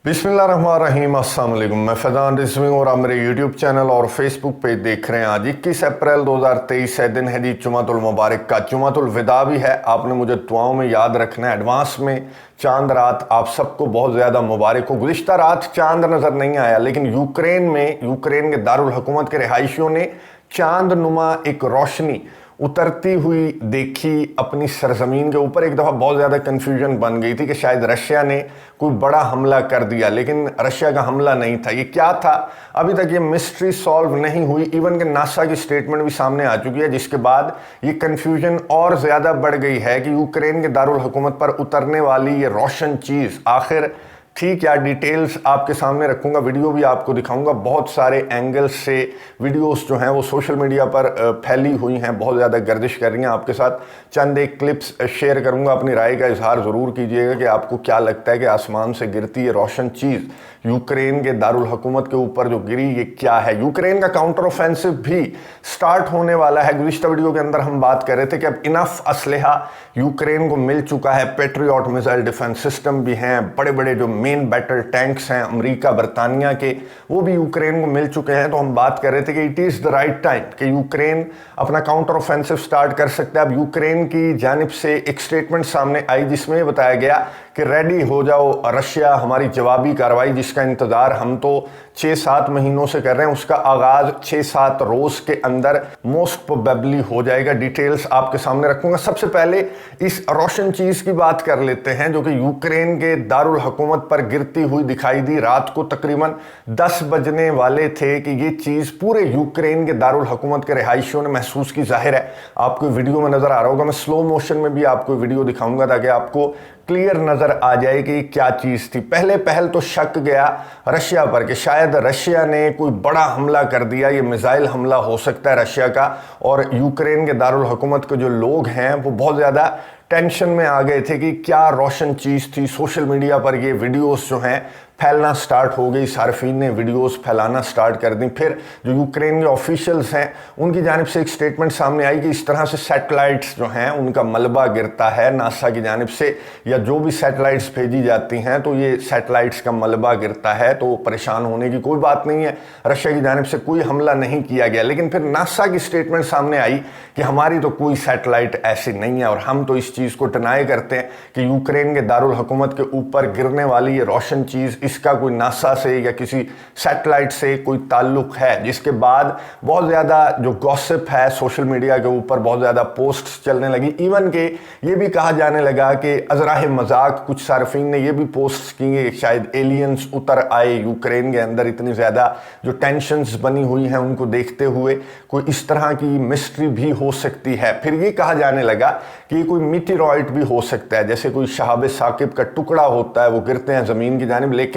बिस्मिल्लाहिर्रहमानिर्रहीम, अस्सलाम वालेकुम। मैं फैज़ान रिजवी और आप मेरे यूट्यूब चैनल और फेसबुक पेज देख रहे हैं। आज 21 अप्रैल 2023 है, दिन है जी जुमातुल मुबारक का, जुमातुल विदा भी है। आपने मुझे दुआओं में याद रखना है। एडवांस में चांद रात आप सबको बहुत ज़्यादा मुबारक हो। गुज़िश्ता रात चांद नज़र नहीं आया, लेकिन यूक्रेन के दारुल हुकूमत के रिहायशियों ने चांद नुमा एक रोशनी उतरती हुई देखी अपनी सरजमीन के ऊपर। एक दफ़ा बहुत ज़्यादा कन्फ्यूजन बन गई थी कि शायद रशिया ने कोई बड़ा हमला कर दिया, लेकिन रशिया का हमला नहीं था। ये क्या था, अभी तक ये मिस्ट्री सॉल्व नहीं हुई। इवन के नासा की स्टेटमेंट भी सामने आ चुकी है, जिसके बाद ये कन्फ्यूजन और ज़्यादा बढ़ गई है कि यूक्रेन के दारुल हुकूमत पर उतरने वाली ये रोशन चीज़ आखिर ठीक या डिटेल्स आपके सामने रखूंगा। वीडियो भी आपको दिखाऊंगा। बहुत सारे एंगल्स से वीडियोस जो हैं वो सोशल मीडिया पर फैली हुई हैं, बहुत ज़्यादा गर्दिश कर रही हैं। आपके साथ चंद एक क्लिप्स शेयर करूंगा। अपनी राय का इजहार ज़रूर कीजिएगा कि आपको क्या लगता है कि आसमान से गिरती है रोशन चीज़ यूक्रेन के दारुल हुकूमत के ऊपर जो गिरी, ये क्या है। यूक्रेन का काउंटर ऑफेंसिव भी स्टार्ट होने वाला है। गुज़िश्ता वीडियो के अंदर हम बात कर रहे थे कि अब इनफ असलहा यूक्रेन को मिल चुका है। पेट्रियट मिसाइल डिफेंस सिस्टम भी हैं, बड़े बड़े जो मेन बैटल टैंक्स हैं अमेरिका बरतानिया के, वो भी यूक्रेन को मिल चुके हैं। तो हम बात कर रहे थे कि it is the right time कि यूक्रेन अपना काउंटर ऑफेंसिव स्टार्ट कर सकता है। अब यूक्रेन की जानिब से एक स्टेटमेंट सामने आई जिसमें बताया गया कि रेडी हो जाओ रशिया, हमारी जवाबी कार्रवाई जिसका इंतज़ार हम तो 6-7 महीनों से कर रहे हैं, उसका आगाज़ 6-7 रोज़ के अंदर मोस्ट प्रोबेबली हो जाएगा। डिटेल्स आपके सामने रखूंगा। सबसे पहले इस रोशन चीज़ की बात कर लेते हैं जो कि यूक्रेन के दारुल हुकूमत पर गिरती हुई दिखाई दी। रात को तकरीबन 10 बजने वाले थे कि ये चीज़ पूरे यूक्रेन के दारुल हुकूमत के रिहायशियों ने महसूस की। जाहिर है आपको वीडियो में नज़र आ रहा होगा, मैं स्लो मोशन में भी आपको वीडियो दिखाऊंगा ताकि आपको क्लियर नज़र आ जाए कि क्या चीज़ थी। पहल तो शक गया रशिया पर कि शायद रशिया ने कोई बड़ा हमला कर दिया, ये मिसाइल हमला हो सकता है रशिया का। और यूक्रेन के दारुल हुकूमत के जो लोग हैं वो बहुत ज़्यादा टेंशन में आ गए थे कि क्या रोशन चीज़ थी। सोशल मीडिया पर ये वीडियोस जो हैं फैलना स्टार्ट हो गई, सार्फिन ने वीडियोस फैलाना स्टार्ट कर दी। फिर जो यूक्रेन के ऑफिशियल्स हैं उनकी जानिब से एक स्टेटमेंट सामने आई कि इस तरह से सैटेलाइट्स जो हैं उनका मलबा गिरता है नासा की जानिब से, या जो भी सैटेलाइट्स भेजी जाती हैं तो ये सैटेलाइट्स का मलबा गिरता है। तो परेशान होने की कोई बात नहीं है, रशिया की जानिब से कोई हमला नहीं किया गया। लेकिन फिर नासा की स्टेटमेंट सामने आई कि हमारी तो कोई सैटेलाइट ऐसी नहीं है और हम तो इस चीज़ को डिनाई करते हैं कि यूक्रेन के दारुल हुकूमत के ऊपर गिरने वाली ये रोशन चीज़, इसका कोई नासा से या किसी सैटेलाइट से कोई ताल्लुक है। जिसके बाद बहुत ज़्यादा जो गॉसिप है सोशल मीडिया के ऊपर, बहुत ज़्यादा पोस्ट्स चलने लगी। इवन के ये भी कहा जाने लगा कि अजराह मजाक कुछ सार्फिन ने ये भी पोस्ट्स की कि शायद एलियंस उतर आए यूक्रेन के अंदर। इतनी ज़्यादा जो टेंशन्स बनी हुई हैं उनको देखते हुए कोई इस तरह की मिस्ट्री भी हो सकती है। फिर ये कहा जाने लगा कि कोई मीटेरॉइड भी हो सकता है, जैसे कोई शहाब साकिब का टुकड़ा होता है, वो गिरते हैं ज़मीन की जानिब। लेकिन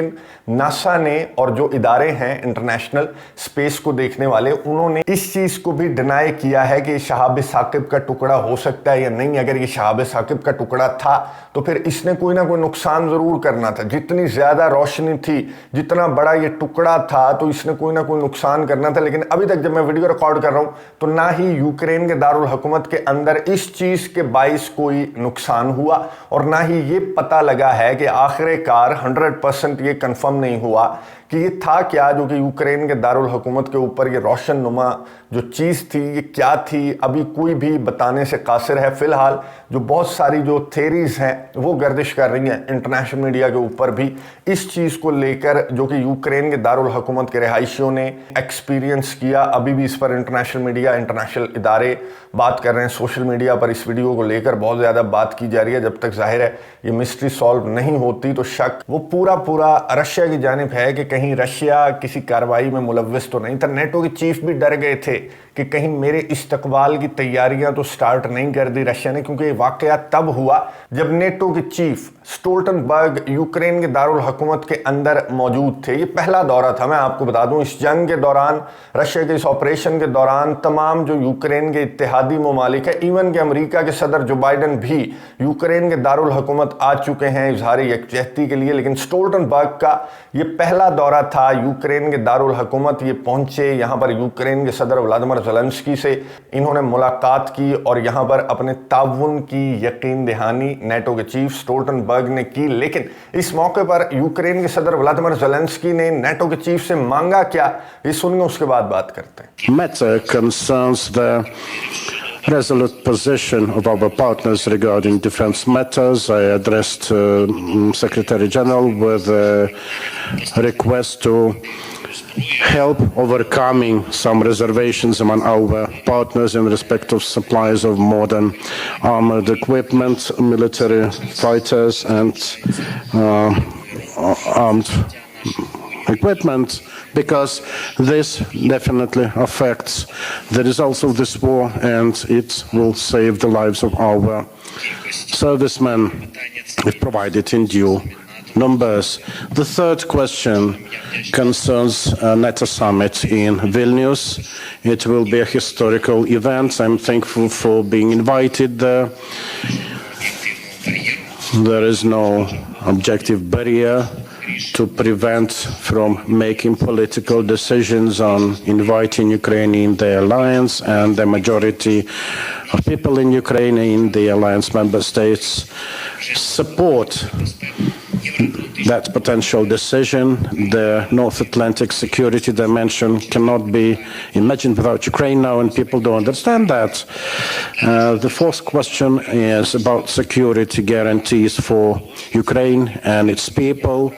नासा ने और जो इदारे हैं इंटरनेशनल स्पेस को देखने वाले, उन्होंने इस चीज़ को भी डिनाई किया है कि शहाब साकिब का टुकड़ा हो सकता है या नहीं। अगर ये शहाब साकिब का टुकड़ा था तो फिर इसने कोई ना कोई नुकसान ज़रूर करना था। जितनी ज़्यादा रोशनी थी, जितना बड़ा ये टुकड़ा था, तो इसने कोई ना कोई नुकसान करना था। लेकिन अभी तक जब मैं वीडियो रिकॉर्ड कर रहा हूँ तो ना ही यूक्रेन के दारुल हुकूमत के अंदर इस चीज़ के बाइस कोई नुकसान हुआ और ना ही ये पता लगा है कि आखिरकार 100% ये कंफर्म नहीं हुआ कि ये था क्या जो कि यूक्रेन के दारुल हुकूमत के ऊपर ये रोशन नुमा जो चीज़ थी ये क्या थी। अभी कोई भी बताने से कासिर है। फिलहाल जो बहुत सारी जो थेरीज़ हैं वो गर्दिश कर रही हैं इंटरनेशनल मीडिया के ऊपर भी इस चीज़ को लेकर, जो कि यूक्रेन के दारुल हुकूमत के रिहायशियों ने एक्सपीरियंस किया। अभी भी इस पर इंटरनेशनल मीडिया, इंटरनेशनल इदारे बात कर रहे हैं। सोशल मीडिया पर इस वीडियो को लेकर बहुत ज़्यादा बात की जा रही है। जब तक जाहिर है ये मिस्ट्री सॉल्व नहीं होती तो शक वो पूरा रशिया की जानिब है कि कहीं रशिया किसी कार्रवाई में मुलव्वस तो नहीं था। नेटो के चीफ भी डर गए थे कि कहीं मेरे इस्तकबाल की तैयारियां तो स्टार्ट नहीं कर दी रशिया ने, क्योंकि वाकया तब हुआ जब नेटो के चीफ स्टोल्टनबर्ग यूक्रेन के दारुल हुकूमत के अंदर मौजूद थे। ये पहला दौरा था, मैं आपको बता दूं। इस जंग के दौरान, रशिया के इस ऑपरेशन के दौरान तमाम जो यूक्रेन के इत्तेहादी ममालिक है, इवन के अमेरिका के सदर जो बाइडन भी यूक्रेन के दारुल हुकूमत आ चुके हैं इजहार यकजहती के लिए। लेकिन स्टोल्टनबर्ग का ये पहला दौरा था यूक्रेन के दारुल हुकूमत। ये पहुंचे यहाँ पर यूक्रेन के सदर व्लादिमीर ज़ेलेंस्की से इन्होंने मुलाकात की और यहाँ पर अपने ताउन की यकीन दहानी नेटो के चीफ स्टोल्टनबर्ग ने की। लेकिन इस मौके पर यूक्रेन के सदर व्लादिमीर ज़ेलेंस्की ने नेटो के चीफ से मांगा क्या, ये सुनिए, उसके बाद बात करते हैं। Matter concerns the resolute position of our partners regarding defense matters. I addressed Secretary General with a request to help overcoming some reservations among our partners in respect of supplies of modern armored equipment, military fighters and armed equipment, because this definitely affects the results of this war and it will save the lives of our servicemen if provided in due numbers. The third question concerns a NATO summit in Vilnius. It will be a historical event. I'm thankful for being invited there. There is no objective barrier to prevent from making political decisions on inviting Ukraine in the alliance, and the majority of people in Ukraine in the alliance member states support that potential decision. The North Atlantic security dimension cannot be imagined without Ukraine now, and people don't understand that. The fourth question is about security guarantees for Ukraine and its people.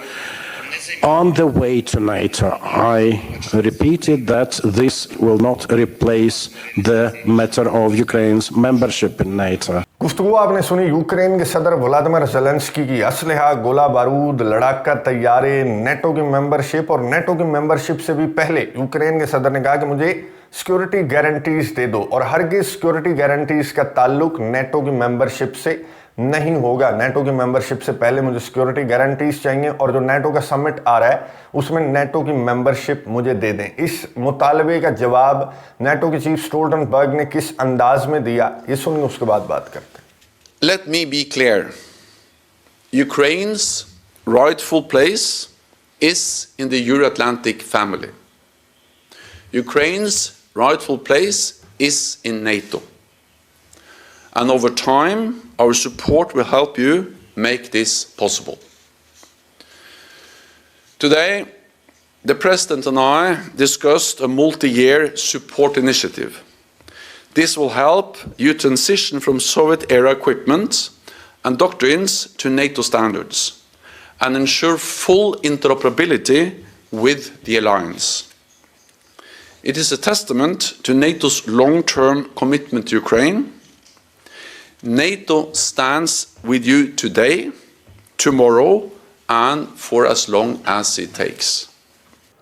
On the way to NATO, I repeated that this will not replace the matter of Ukraine's membership in NATO. गुफ्तगू आपने सुनी Ukraine के सदर Vladimir Zelensky की। असलहा, गोला बारूद, लड़ाका तैयारे, नेटो की मेंबरशिप, और नेटो की मेंबरशिप से भी पहले यूक्रेन के सदर ने कहा कि मुझे सिक्योरिटी गारंटीज दे दो, और हरगिज सिक्योरिटी गारंटीज का ताल्लुक नेटो की मेंबरशिप से नहीं होगा। नेटो की मेंबरशिप से पहले मुझे सिक्योरिटी गारंटीज चाहिए, और जो नेटो का समिट आ रहा है उसमें नेटो की मेंबरशिप मुझे दे दें। इस मुतालबे का जवाब नेटो के चीफ स्टोल्टनबर्ग ने किस अंदाज में दिया, ये सुनिए, उसके बाद बात करते हैं। Let me be clear. Ukraine's rightful place is in the Euro-Atlantic family. Ukraine's rightful place is in NATO. And over time, our support will help you make this possible. Today, the President and I discussed a multi-year support initiative. This will help you transition from Soviet-era equipment and doctrines to NATO standards and ensure full interoperability with the alliance. It is a testament to NATO's long-term commitment to Ukraine. NATO stands with you today, tomorrow, and for as long as it takes.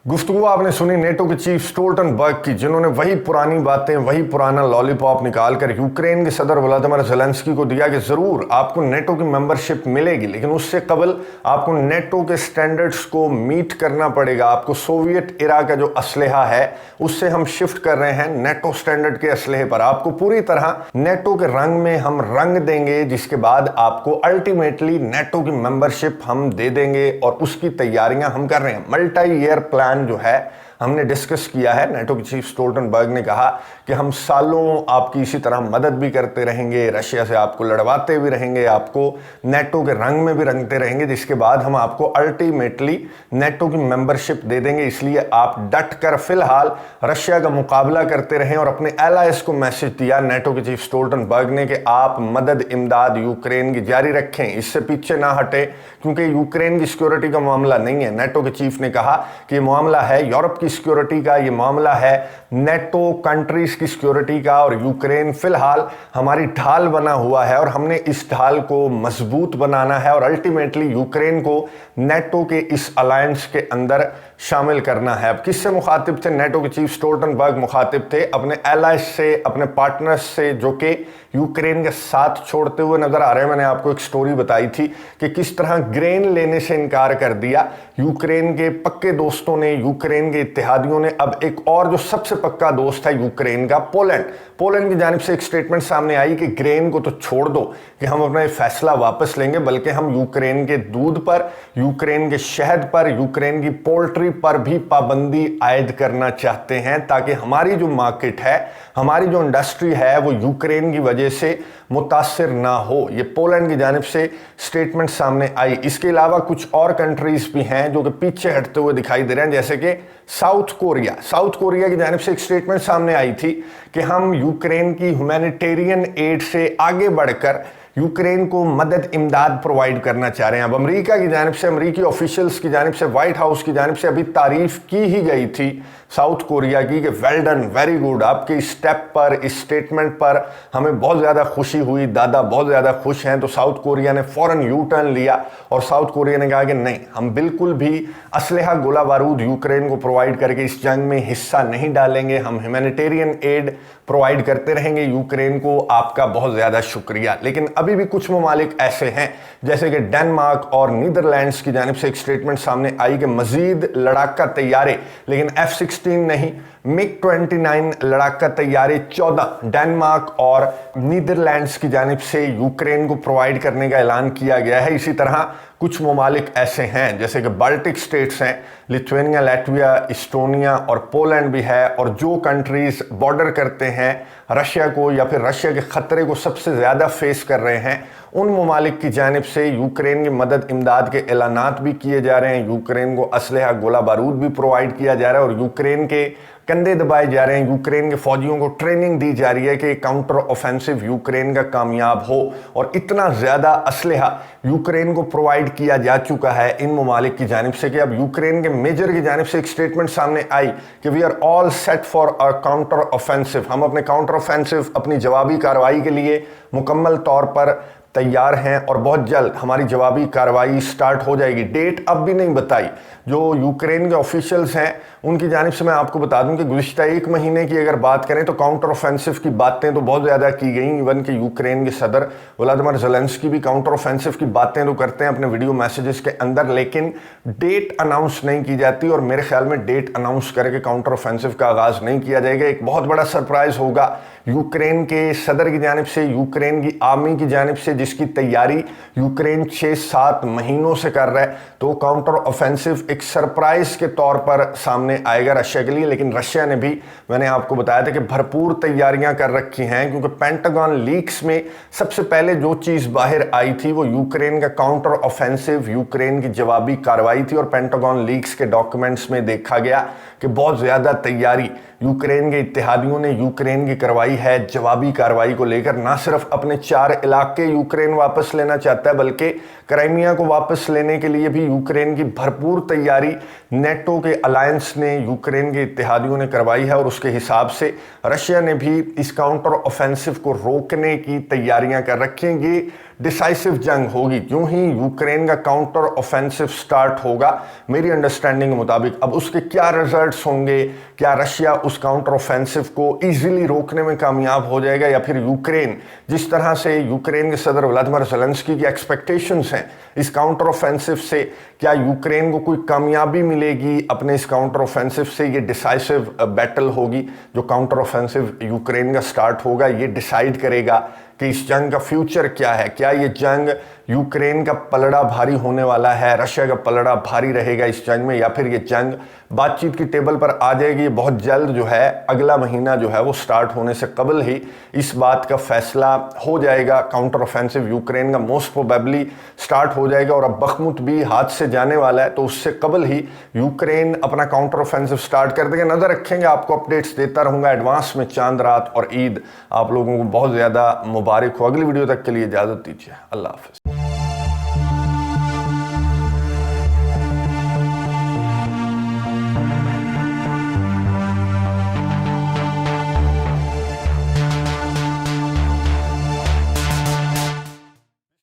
गुफ्तगू आपने सुनी NATO के chief Stoltenberg की, जिन्होंने वही पुरानी बातें, वही पुराना लॉलीपॉप निकालकर यूक्रेन के सदर व्लादिमीर ज़ेलेंस्की को दिया कि जरूर आपको नेटो की मेंबरशिप मिलेगी, लेकिन उससे कबल आपको नेटो के स्टैंडर्ड्स को मीट करना पड़ेगा। आपको सोवियत इरा का जो असलहा है उससे हम शिफ्ट कर रहे हैं नेटो स्टैंडर्ड के असलहे पर। आपको पूरी तरह नेटो के रंग में हम रंग देंगे, जिसके बाद आपको अल्टीमेटली नेटो की मेंबरशिप हम दे देंगे, और उसकी तैयारियां हम कर रहे हैं। मल्टी ईयर प्लान जो है हमने डिस्कस किया है। नेटो के चीफ स्टोल्टनबर्ग ने कहा कि हम सालों आपकी इसी तरह मदद भी करते रहेंगे, रशिया से आपको लड़वाते भी रहेंगे, आपको नेटो के रंग में भी रंगते रहेंगे, जिसके बाद हम आपको अल्टीमेटली नेटो की मेंबरशिप दे देंगे। इसलिए आप डट कर फिलहाल रशिया का मुकाबला करते रहें, और अपने एलाइज को मैसेज दिया नेटो के चीफ स्टोल्टनबर्ग ने कि आप मदद इमदाद यूक्रेन की जारी रखें, इससे पीछे ना हटे, क्योंकि यूक्रेन की सिक्योरिटी का मामला नहीं है। नेटो के चीफ ने कहा कि ये मामला है यूरोप की सिक्योरिटी का, ये मामला है नेटो कंट्रीज की सिक्योरिटी का, और यूक्रेन फिलहाल हमारी ढाल बना हुआ है और हमने इस ढाल को मजबूत बनाना है और अल्टीमेटली यूक्रेन को नेटो के इस अलायंस के अंदर शामिल करना है। अब किससे मुखातिब थे? नेटो के चीफ स्टोल्टनबर्ग मुखातिब थे अपने एलाइज से, अपने पार्टनर्स से जो कि यूक्रेन के साथ छोड़ते हुए नजर आ रहे हैं। मैंने आपको एक स्टोरी बताई थी कि किस तरह ग्रेन लेने से इनकार कर दिया यूक्रेन के पक्के दोस्तों ने, यूक्रेन के इत्तेहादियों ने। अब एक और जो सबसे पक्का दोस्त है यूक्रेन का, पोलैंड की जानिब से एक स्टेटमेंट सामने आई कि ग्रेन को तो छोड़ दो कि हम अपना फैसला वापस लेंगे, बल्कि हम यूक्रेन के दूध पर, यूक्रेन के शहद पर, यूक्रेन की पोल्ट्री पर भी पाबंदी आयद करना चाहते हैं, ताकि हमारी जो मार्केट है, हमारी जो इंडस्ट्री है, वो यूक्रेन की वजह से मुतासिर ना हो। ये पोलैंड की जानिब से स्टेटमेंट सामने आई। इसके अलावा कुछ और कंट्रीज भी हैं जो कि पीछे हटते हुए दिखाई दे रहे हैं, जैसे कि साउथ कोरिया की जानिब से एक स्टेटमेंट सामने आई थी कि हम यूक्रेन की ह्यूमैनिटेरियन एड से आगे बढ़कर यूक्रेन को मदद इमदाद प्रोवाइड करना चाह रहे हैं। अब अमेरिका की जानिब से, अमेरिकी ऑफिशियल्स की जानिब से, व्हाइट हाउस की जानिब से अभी तारीफ की ही गई थी साउथ कोरिया की कि वेल डन, वेरी गुड, आपके इस स्टेप पर, इस स्टेटमेंट पर हमें बहुत ज़्यादा खुशी हुई, दादा बहुत ज़्यादा खुश हैं। तो साउथ कोरिया ने फ़ौरन यू टर्न लिया और साउथ कोरिया ने कहा कि नहीं, हम बिल्कुल भी असलहा, गोला बारूद यूक्रेन को प्रोवाइड करके इस जंग में हिस्सा नहीं डालेंगे, हम ह्यूमैनिटेरियन एड प्रोवाइड करते रहेंगे यूक्रेन को, आपका बहुत ज़्यादा शुक्रिया। लेकिन अभी भी कुछ ममालिक ऐसे हैं जैसे कि डेनमार्क और नीदरलैंड्स की जानिब से एक स्टेटमेंट सामने आई कि मजीद लड़ाका तैयारे, लेकिन F-16 नहीं, MiG-29 लड़ाका तैयारे 14 डेनमार्क और नीदरलैंड्स की जानिब से यूक्रेन को प्रोवाइड करने का ऐलान किया गया है। इसी तरह कुछ ममालिक ऐसे हैं जैसे कि बाल्टिक स्टेट्स हैं, लिथुआनिया, लातविया, इस्टोनिया और पोलैंड भी है, और जो कंट्रीज बॉर्डर करते हैं रशिया को या फिर रशिया के खतरे को सबसे ज़्यादा फेस कर रहे हैं, उन ममालिक की जानिब से यूक्रेन की मदद इमदाद के ऐलानात भी किए जा रहे हैं। यूक्रेन को असलहा, गोला बारूद भी प्रोवाइड किया जा रहा है और यूक्रेन के कंधे दबाए जा रहे हैं, यूक्रेन के फौजियों को ट्रेनिंग दी जा रही है कि काउंटर ऑफेंसिव यूक्रेन का कामयाब हो। और इतना ज़्यादा असलहा यूक्रेन को प्रोवाइड किया जा चुका है इन ममालिक की जानिब से कि अब यूक्रेन के मेजर की जानिब से एक स्टेटमेंट सामने आई कि we are all set for a counter offensive, हम अपने काउंटर ऑफेंसिव, अपनी जवाबी कार्रवाई के लिए मुकम्मल तौर पर तैयार हैं और बहुत जल्द हमारी जवाबी कार्रवाई स्टार्ट हो जाएगी। डेट अब भी नहीं बताई। जो यूक्रेन के ऑफिशियल्स हैं उनकी जानिब से मैं आपको बता दूं कि गुज़िश्ता एक महीने की अगर बात करें तो काउंटर ऑफेंसिव की बातें तो बहुत ज़्यादा की गई। इवन कि यूक्रेन के सदर व्लादिमीर ज़ेलेंस्की भी काउंटर ऑफेंसिव की बातें तो करते हैं अपने वीडियो मैसेजेस के अंदर, लेकिन डेट अनाउंस नहीं की जाती और मेरे ख्याल में डेट अनाउंस करके काउंटर ऑफेंसिव का आगाज़ नहीं किया जाएगा। एक बहुत बड़ा सरप्राइज़ होगा यूक्रेन के सदर की जानिब से, यूक्रेन की आर्मी की जानिब से, जिसकी तैयारी यूक्रेन 6-7 महीनों से कर रहा है। तो काउंटर ऑफेंसिव एक सरप्राइज के तौर पर सामने आएगा रशिया के लिए। लेकिन रशिया ने भी, मैंने आपको बताया था कि भरपूर तैयारियां कर रखी हैं, क्योंकि पेंटागन लीक्स में सबसे पहले जो चीज़ बाहर आई थी वो यूक्रेन का काउंटर ऑफेंसिव, यूक्रेन की जवाबी कार्रवाई थी। और पेंटागन लीक्स के डॉक्यूमेंट्स में देखा गया कि बहुत ज़्यादा तैयारी यूक्रेन के इत्तेहादियों ने यूक्रेन की करवाई है जवाबी कार्रवाई को लेकर। ना सिर्फ अपने 4 इलाके यूक्रेन वापस लेना चाहता है, बल्कि क्राइमिया को वापस लेने के लिए भी यूक्रेन की भरपूर तैयारी नेटो के अलायंस ने, यूक्रेन के इत्तेहादियों ने करवाई है। और उसके हिसाब से रशिया ने भी इस काउंटर ऑफेंसिव को रोकने की तैयारियां कर रखी हैं। ये डिसाइसिव जंग होगी। यूं ही यूक्रेन का काउंटर ऑफेंसिव स्टार्ट होगा मेरी अंडरस्टैंडिंग के मुताबिक। अब उसके क्या रिजल्ट्स होंगे, क्या रशिया उस काउंटर ऑफेंसिव को इजीली रोकने में कामयाब हो जाएगा, या फिर यूक्रेन, जिस तरह से यूक्रेन के सदर व्लादिमीर ज़ेलेंस्की की एक्सपेक्टेशंस हैं इस काउंटर ऑफेंसिव से, क्या यूक्रेन को कोई कामयाबी मिलेगी अपने इस काउंटर ऑफेंसिव से? ये डिसाइसिव बैटल होगी जो काउंटर ऑफेंसिव यूक्रेन का स्टार्ट होगा। ये डिसाइड करेगा कि इस जंग का फ्यूचर क्या है। क्या ये जंग यूक्रेन का पलड़ा भारी होने वाला है, रशिया का पलड़ा भारी रहेगा इस जंग में, या फिर ये जंग बातचीत की टेबल पर आ जाएगी? बहुत जल्द जो है, अगला महीना जो है वो स्टार्ट होने से कबल ही इस बात का फैसला हो जाएगा। काउंटर ऑफेंसिव यूक्रेन का मोस्ट प्रोबेबली स्टार्ट हो जाएगा और अब बखमुत भी हाथ से जाने वाला है, तो उससे कबल ही यूक्रेन अपना काउंटर ऑफेंसिव स्टार्ट कर देगा। नजर रखेंगे, आपको अपडेट्स देता रहूंगा एडवांस में। चांद रात और ईद आप लोगों को बहुत ज़्यादा मुबारक हो। अगली वीडियो तक के लिए इजाज़त दीजिए। अल्लाह हाफ़िज़।